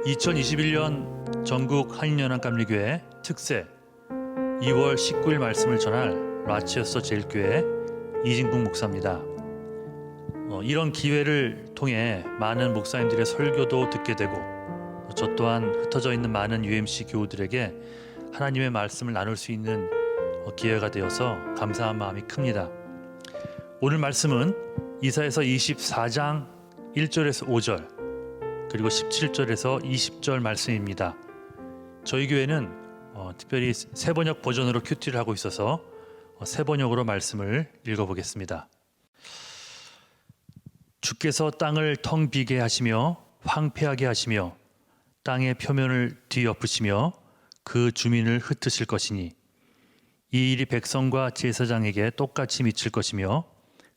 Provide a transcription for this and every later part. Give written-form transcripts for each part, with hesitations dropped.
2021년 전국 한인연합감리교회 특세 2월 19일 말씀을 전할 라치어스 제일교회 이진국 목사입니다. 이런 기회를 통해 많은 목사님들의 설교도 듣게 되고 저 또한 흩어져 있는 많은 UMC 교우들에게 하나님의 말씀을 나눌 수 있는 기회가 되어서 감사한 마음이 큽니다. 오늘 말씀은 이사야서 24장 1절에서 5절 그리고 17절에서 20절 말씀입니다. 저희 교회는 특별히 새번역 버전으로 큐티를 하고 있어서 새번역으로 말씀을 읽어보겠습니다. 주께서 땅을 텅 비게 하시며 황폐하게 하시며 땅의 표면을 뒤엎으시며 그 주민을 흩으실 것이니 이 일이 백성과 제사장에게 똑같이 미칠 것이며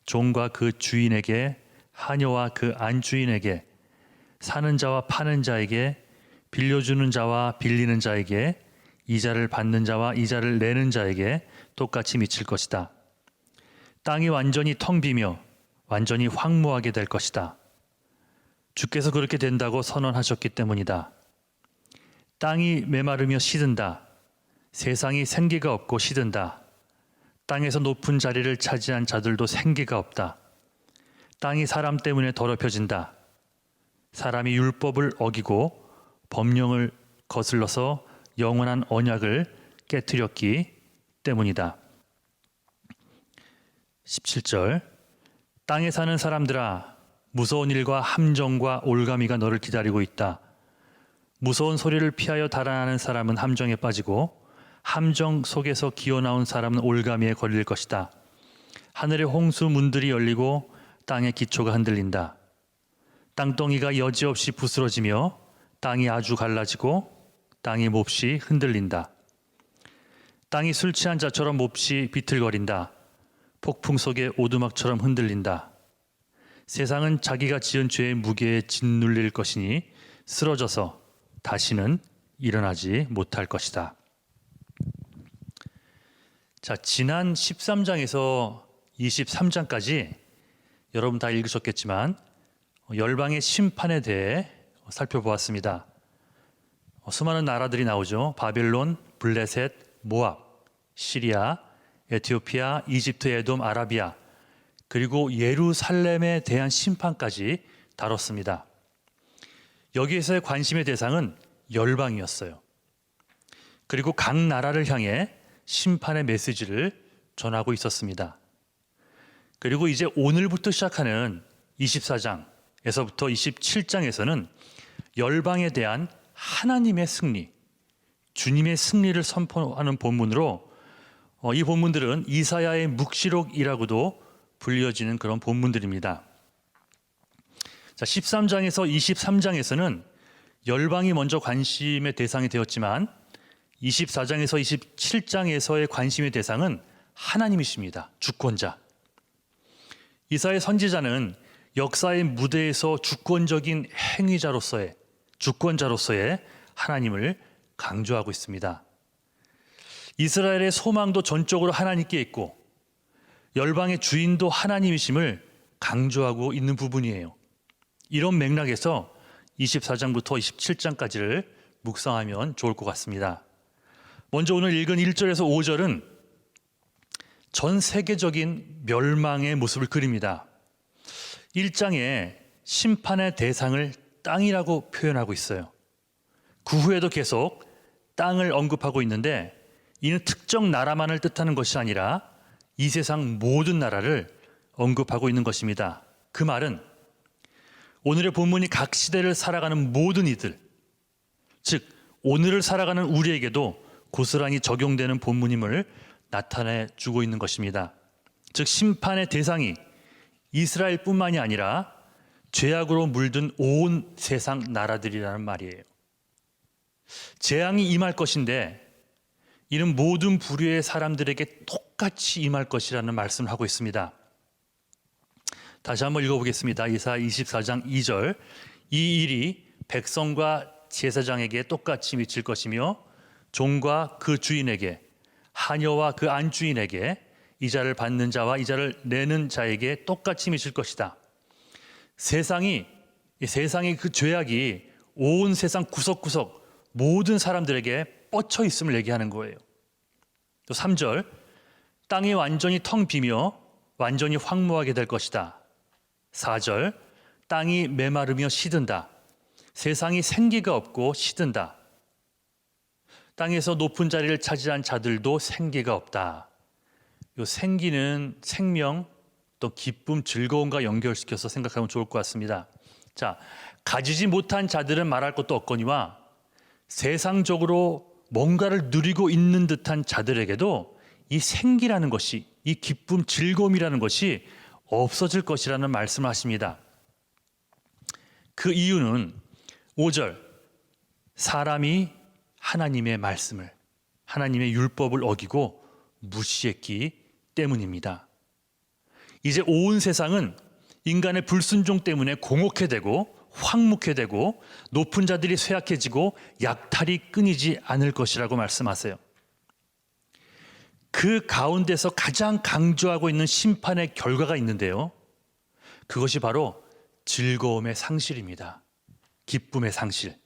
종과 그 주인에게 하녀와 그 안주인에게 사는 자와 파는 자에게 빌려주는 자와 빌리는 자에게 이자를 받는 자와 이자를 내는 자에게 똑같이 미칠 것이다. 땅이 완전히 텅 비며 완전히 황무하게 될 것이다. 주께서 그렇게 된다고 선언하셨기 때문이다. 땅이 메마르며 시든다. 세상이 생기가 없고 시든다. 땅에서 높은 자리를 차지한 자들도 생기가 없다. 땅이 사람 때문에 더럽혀진다. 사람이 율법을 어기고 법령을 거슬러서 영원한 언약을 깨트렸기 때문이다. 17절 땅에 사는 사람들아 무서운 일과 함정과 올가미가 너를 기다리고 있다. 무서운 소리를 피하여 달아나는 사람은 함정에 빠지고 함정 속에서 기어나온 사람은 올가미에 걸릴 것이다. 하늘의 홍수 문들이 열리고 땅의 기초가 흔들린다. 땅덩이가 여지없이 부스러지며 땅이 아주 갈라지고 땅이 몹시 흔들린다. 땅이 술 취한 자처럼 몹시 비틀거린다. 폭풍 속에 오두막처럼 흔들린다. 세상은 자기가 지은 죄의 무게에 짓눌릴 것이니 쓰러져서 다시는 일어나지 못할 것이다. 자, 지난 13장에서 23장까지 여러분 다 읽으셨겠지만 열방의 심판에 대해 살펴보았습니다. 수많은 나라들이 나오죠. 바벨론, 블레셋, 모압, 시리아, 에티오피아, 이집트, 에돔, 아라비아, 그리고 예루살렘에 대한 심판까지 다뤘습니다. 여기에서의 관심의 대상은 열방이었어요. 그리고 각 나라를 향해 심판의 메시지를 전하고 있었습니다. 그리고 이제 오늘부터 시작하는 24장에서부터 27장에서는 열방에 대한 하나님의 승리, 주님의 승리를 선포하는 본문으로 이 본문들은 이사야의 묵시록이라고도 불려지는 그런 본문들입니다. 자, 13장에서 23장에서는 열방이 먼저 관심의 대상이 되었지만 24장에서 27장에서의 관심의 대상은 하나님이십니다. 주권자. 이사야 선지자는 역사의 무대에서 주권적인 행위자로서의 주권자로서의 하나님을 강조하고 있습니다. 이스라엘의 소망도 전적으로 하나님께 있고 열방의 주인도 하나님이심을 강조하고 있는 부분이에요. 이런 맥락에서 24장부터 27장까지를 묵상하면 좋을 것 같습니다. 먼저 오늘 읽은 1절에서 5절은 전 세계적인 멸망의 모습을 그립니다. 1장에 심판의 대상을 땅이라고 표현하고 있어요. 그 후에도 계속 땅을 언급하고 있는데 이는 특정 나라만을 뜻하는 것이 아니라 이 세상 모든 나라를 언급하고 있는 것입니다. 그 말은 오늘의 본문이 각 시대를 살아가는 모든 이들, 즉 오늘을 살아가는 우리에게도 고스란히 적용되는 본문임을 나타내 주고 있는 것입니다. 즉 심판의 대상이 이스라엘뿐만이 아니라 죄악으로 물든 온 세상 나라들이라는 말이에요. 재앙이 임할 것인데 이는 모든 부류의 사람들에게 똑같이 임할 것이라는 말씀을 하고 있습니다. 다시 한번 읽어보겠습니다. 이사야 24장 2절 이 일이 백성과 제사장에게 똑같이 미칠 것이며 종과 그 주인에게 하녀와 그 안주인에게 이자를 받는 자와 이자를 내는 자에게 똑같이 미칠 것이다. 세상의 그 죄악이 온 세상 구석구석 모든 사람들에게 뻗쳐 있음을 얘기하는 거예요. 또 3절, 땅이 완전히 텅 비며 완전히 황무하게 될 것이다. 4절, 땅이 메마르며 시든다. 세상이 생기가 없고 시든다. 땅에서 높은 자리를 차지한 자들도 생기가 없다. 이 생기는 생명, 또 기쁨, 즐거움과 연결시켜서 생각하면 좋을 것 같습니다. 자, 가지지 못한 자들은 말할 것도 없거니와 세상적으로 뭔가를 누리고 있는 듯한 자들에게도 이 생기라는 것이, 이 기쁨, 즐거움이라는 것이 없어질 것이라는 말씀을 하십니다. 그 이유는 5절, 사람이 하나님의 말씀을, 하나님의 율법을 어기고 무시했기 때문입니다. 이제 온 세상은 인간의 불순종 때문에 공혹해 되고 황묵해 되고 높은 자들이 쇠약해지고 약탈이 끊이지 않을 것이라고 말씀하세요. 그 가운데서 가장 강조하고 있는 심판의 결과가 있는데요. 그것이 바로 즐거움의 상실입니다. 기쁨의 상실.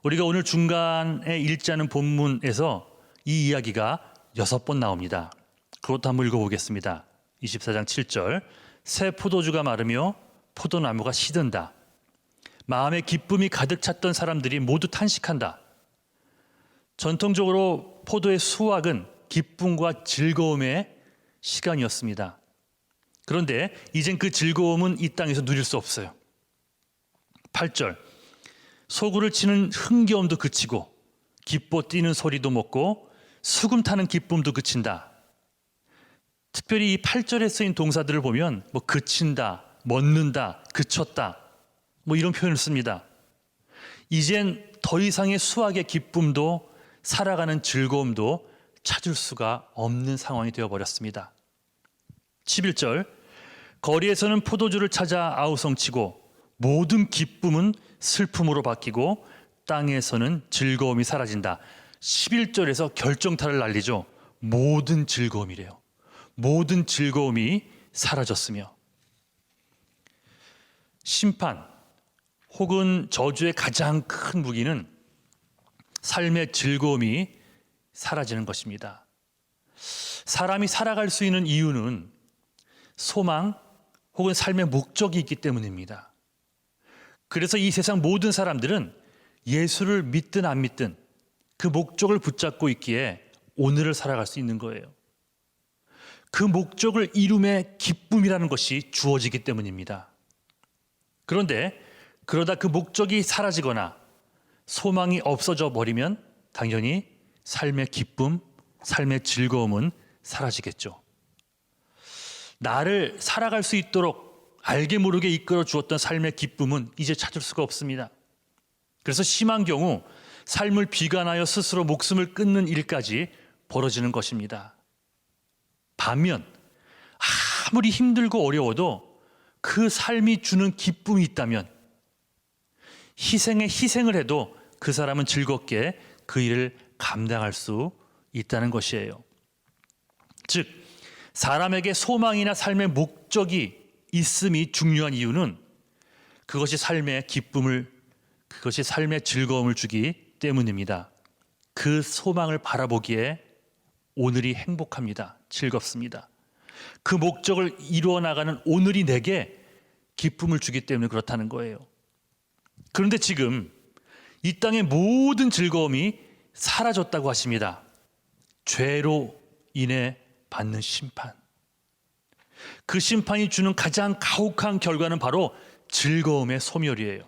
우리가 오늘 중간에 읽지 않은 본문에서 이 이야기가 6번 나옵니다. 그것도 한번 읽어보겠습니다. 24장 7절, 새 포도주가 마르며 포도나무가 시든다. 마음에 기쁨이 가득 찼던 사람들이 모두 탄식한다. 전통적으로 포도의 수확은 기쁨과 즐거움의 시간이었습니다. 그런데 이젠 그 즐거움은 이 땅에서 누릴 수 없어요. 8절, 소구를 치는 흥겨움도 그치고 기뻐 뛰는 소리도 멎고 수금 타는 기쁨도 그친다. 특별히 이 8절에 쓰인 동사들을 보면 뭐 그친다, 멎는다, 그쳤다, 뭐 이런 표현을 씁니다. 이젠 더 이상의 수확의 기쁨도 살아가는 즐거움도 찾을 수가 없는 상황이 되어버렸습니다. 11절, 거리에서는 포도주를 찾아 아우성치고 모든 기쁨은 슬픔으로 바뀌고 땅에서는 즐거움이 사라진다. 11절에서 결정타를 날리죠. 모든 즐거움이래요. 모든 즐거움이 사라졌으며, 심판 혹은 저주의 가장 큰 무기는 삶의 즐거움이 사라지는 것입니다. 사람이 살아갈 수 있는 이유는 소망 혹은 삶의 목적이 있기 때문입니다. 그래서 이 세상 모든 사람들은 예수를 믿든 안 믿든 그 목적을 붙잡고 있기에 오늘을 살아갈 수 있는 거예요. 그 목적을 이룸의 기쁨이라는 것이 주어지기 때문입니다. 그런데 그러다 그 목적이 사라지거나 소망이 없어져 버리면 당연히 삶의 기쁨, 삶의 즐거움은 사라지겠죠. 나를 살아갈 수 있도록 알게 모르게 이끌어 주었던 삶의 기쁨은 이제 찾을 수가 없습니다. 그래서 심한 경우 삶을 비관하여 스스로 목숨을 끊는 일까지 벌어지는 것입니다. 반면 아무리 힘들고 어려워도 그 삶이 주는 기쁨이 있다면 희생에 희생을 해도 그 사람은 즐겁게 그 일을 감당할 수 있다는 것이에요. 즉, 사람에게 소망이나 삶의 목적이 있음이 중요한 이유는 그것이 삶의 기쁨을, 그것이 삶의 즐거움을 주기 때문입니다. 그 소망을 바라보기에 오늘이 행복합니다. 즐겁습니다. 그 목적을 이루어 나가는 오늘이 내게 기쁨을 주기 때문에 그렇다는 거예요. 그런데 지금 이 땅의 모든 즐거움이 사라졌다고 하십니다. 죄로 인해 받는 심판. 그 심판이 주는 가장 가혹한 결과는 바로 즐거움의 소멸이에요.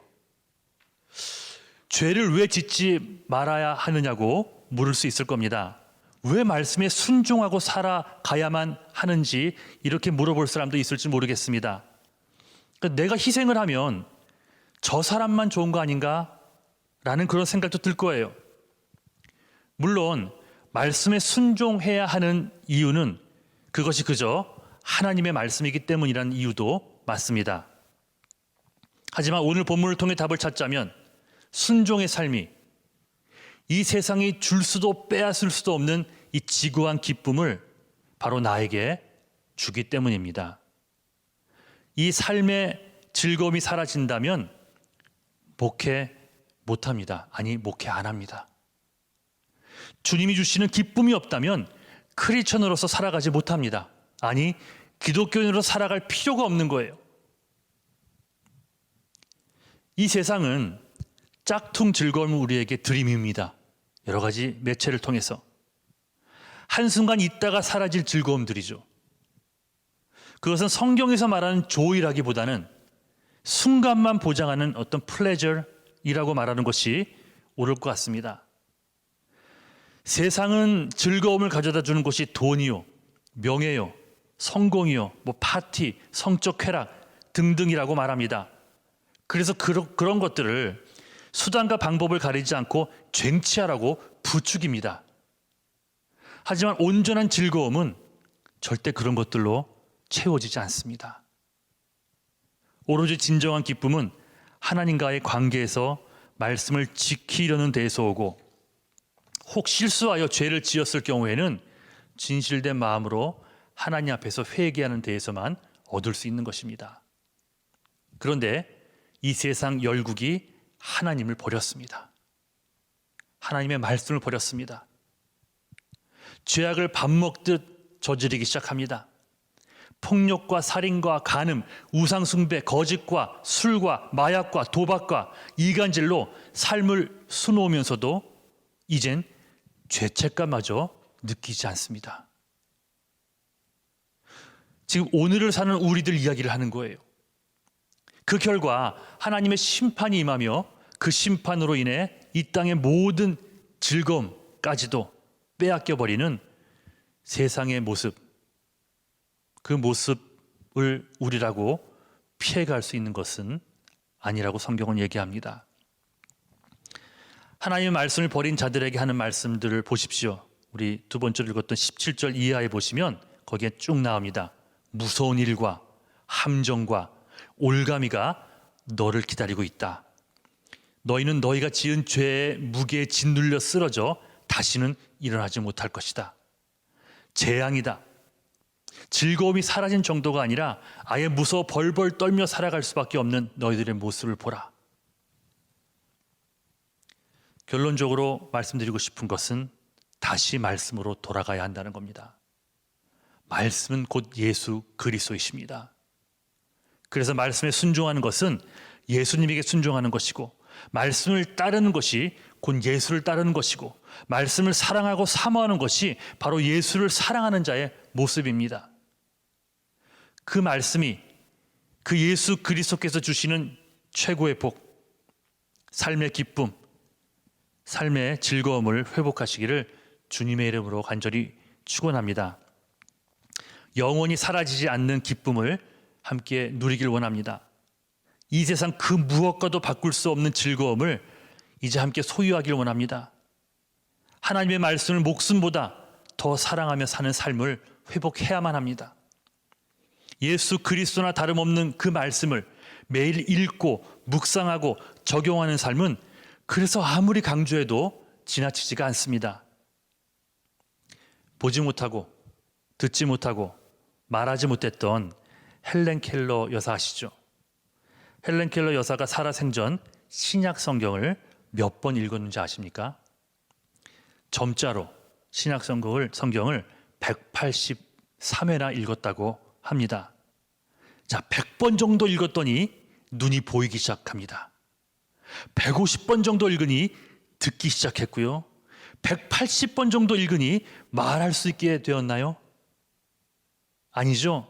죄를 왜 짓지 말아야 하느냐고 물을 수 있을 겁니다. 왜 말씀에 순종하고 살아가야만 하는지 이렇게 물어볼 사람도 있을지 모르겠습니다. 그러니까 내가 희생을 하면 저 사람만 좋은 거 아닌가? 라는 그런 생각도 들 거예요. 물론 말씀에 순종해야 하는 이유는 그것이 그저 하나님의 말씀이기 때문이라는 이유도 맞습니다. 하지만 오늘 본문을 통해 답을 찾자면 순종의 삶이 이 세상이 줄 수도 빼앗을 수도 없는 이 지고한 기쁨을 바로 나에게 주기 때문입니다. 이 삶의 즐거움이 사라진다면 목회 못합니다. 아니, 목회 안 합니다. 주님이 주시는 기쁨이 없다면 크리스천으로서 살아가지 못합니다. 아니, 기독교인으로 살아갈 필요가 없는 거예요. 이 세상은 짝퉁 즐거움을 우리에게 들이밉니다. 여러 가지 매체를 통해서. 한순간 있다가 사라질 즐거움들이죠. 그것은 성경에서 말하는 조이라기보다는 순간만 보장하는 어떤 플레저이라고 말하는 것이 옳을 것 같습니다. 세상은 즐거움을 가져다 주는 것이 돈이요, 명예요, 성공이요, 파티, 성적 쾌락 등등이라고 말합니다. 그래서 그런 것들을 수단과 방법을 가리지 않고 쟁취하라고 부추깁니다. 하지만 온전한 즐거움은 절대 그런 것들로 채워지지 않습니다. 오로지 진정한 기쁨은 하나님과의 관계에서 말씀을 지키려는 데에서 오고, 혹 실수하여 죄를 지었을 경우에는 진실된 마음으로 하나님 앞에서 회개하는 데에서만 얻을 수 있는 것입니다. 그런데 이 세상 열국이 하나님을 버렸습니다. 하나님의 말씀을 버렸습니다. 죄악을 밥 먹듯 저지르기 시작합니다. 폭력과 살인과 간음, 우상숭배, 거짓과 술과 마약과 도박과 이간질로 삶을 수놓으면서도 이젠 죄책감마저 느끼지 않습니다. 지금 오늘을 사는 우리들 이야기를 하는 거예요. 그 결과 하나님의 심판이 임하며 그 심판으로 인해 이 땅의 모든 즐거움까지도 빼앗겨버리는 세상의 모습, 그 모습을 우리라고 피해갈 수 있는 것은 아니라고 성경은 얘기합니다. 하나님의 말씀을 버린 자들에게 하는 말씀들을 보십시오. 우리 두 번째로 읽었던 17절 이하에 보시면 거기에 쭉 나옵니다. 무서운 일과 함정과 올가미가 너를 기다리고 있다. 너희는 너희가 지은 죄의 무게에 짓눌려 쓰러져 다시는 일어나지 못할 것이다. 재앙이다. 즐거움이 사라진 정도가 아니라 아예 무서워 벌벌 떨며 살아갈 수밖에 없는 너희들의 모습을 보라. 결론적으로 말씀드리고 싶은 것은 다시 말씀으로 돌아가야 한다는 겁니다. 말씀은 곧 예수 그리스도이십니다. 그래서 말씀에 순종하는 것은 예수님에게 순종하는 것이고, 말씀을 따르는 것이 곧 예수를 따르는 것이고, 말씀을 사랑하고 사모하는 것이 바로 예수를 사랑하는 자의 모습입니다. 그 말씀이 그 예수 그리스도께서 주시는 최고의 복, 삶의 기쁨, 삶의 즐거움을 회복하시기를 주님의 이름으로 간절히 축원합니다. 영원히 사라지지 않는 기쁨을 함께 누리길 원합니다. 이 세상 그 무엇과도 바꿀 수 없는 즐거움을 이제 함께 소유하길 원합니다. 하나님의 말씀을 목숨보다 더 사랑하며 사는 삶을 회복해야만 합니다. 예수 그리스도나 다름없는 그 말씀을 매일 읽고 묵상하고 적용하는 삶은 그래서 아무리 강조해도 지나치지가 않습니다. 보지 못하고 듣지 못하고 말하지 못했던 헬렌 켈러 여사 아시죠? 헬렌 켈러 여사가 살아생전 신약 성경을 몇 번 읽었는지 아십니까? 점자로 신약 성경을 183회나 읽었다고 합니다. 자, 100번 정도 읽었더니 눈이 보이기 시작합니다. 150번 정도 읽으니 듣기 시작했고요. 180번 정도 읽으니 말할 수 있게 되었나요? 아니죠.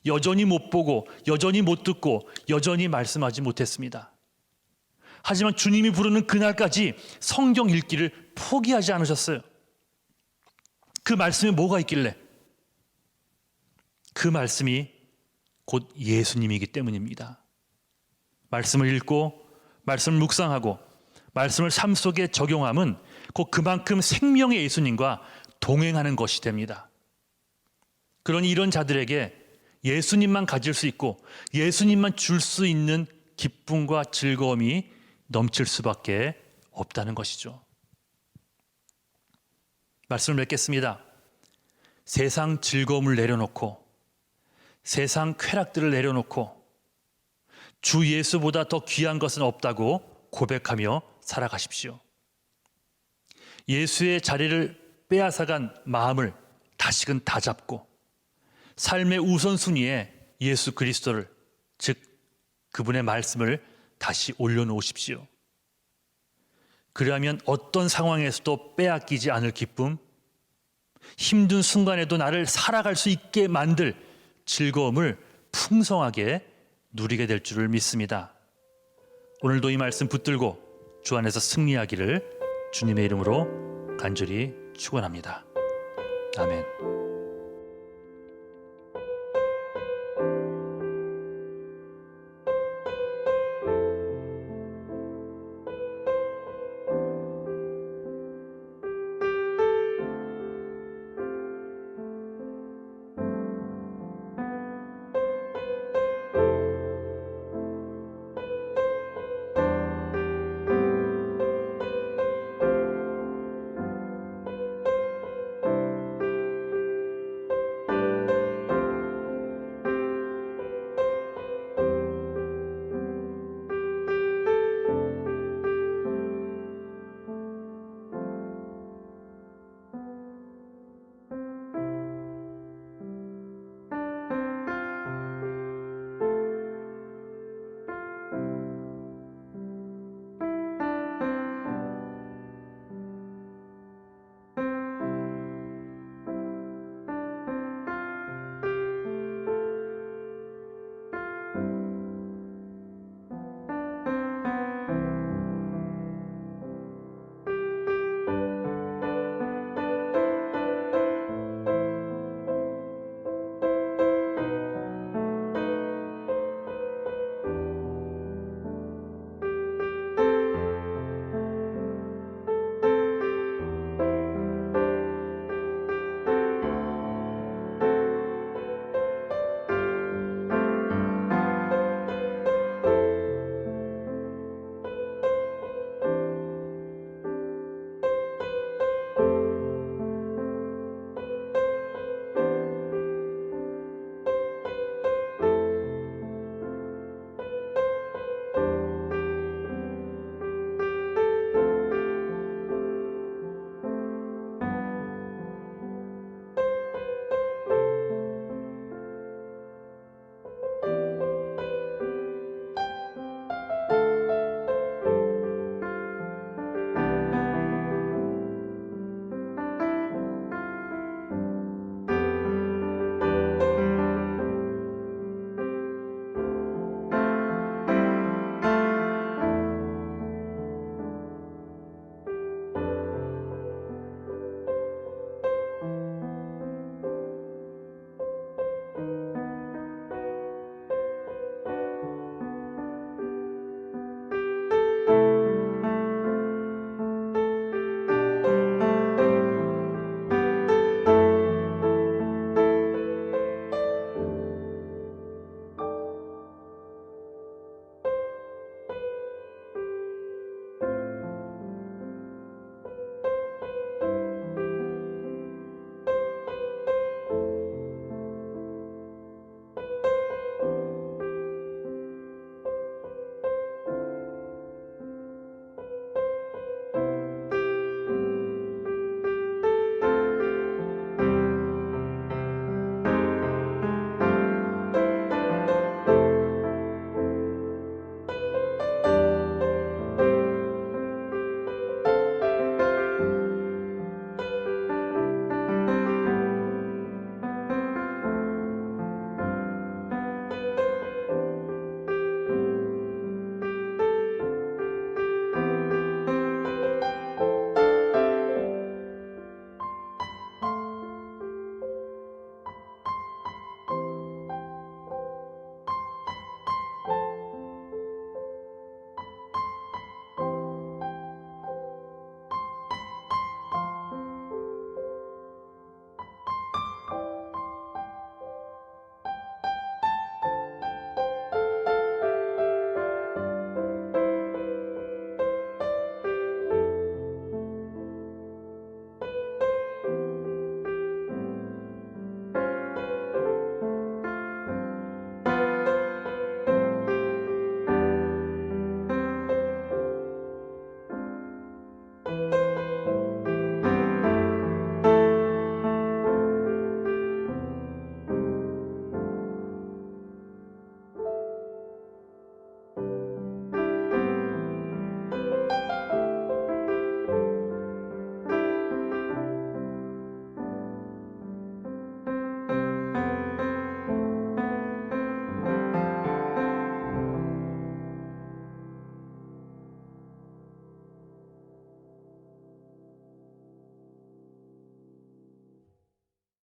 여전히 못 보고, 여전히 못 듣고, 여전히 말씀하지 못했습니다. 하지만 주님이 부르는 그날까지 성경 읽기를 포기하지 않으셨어요. 그 말씀에 뭐가 있길래? 그 말씀이 곧 예수님이기 때문입니다. 말씀을 읽고 말씀을 묵상하고 말씀을 삶 속에 적용함은 곧 그만큼 생명의 예수님과 동행하는 것이 됩니다. 그러니 이런 자들에게 예수님만 가질 수 있고 예수님만 줄 수 있는 기쁨과 즐거움이 넘칠 수밖에 없다는 것이죠. 말씀을 맺겠습니다. 세상 즐거움을 내려놓고 세상 쾌락들을 내려놓고 주 예수보다 더 귀한 것은 없다고 고백하며 살아가십시오. 예수의 자리를 빼앗아간 마음을 다시금 다잡고 삶의 우선순위에 예수 그리스도를, 즉 그분의 말씀을 다시 올려놓으십시오. 그러하면 어떤 상황에서도 빼앗기지 않을 기쁨, 힘든 순간에도 나를 살아갈 수 있게 만들 즐거움을 풍성하게 누리게 될 줄을 믿습니다. 오늘도 이 말씀 붙들고 주 안에서 승리하기를 주님의 이름으로 간절히 축원합니다. 아멘.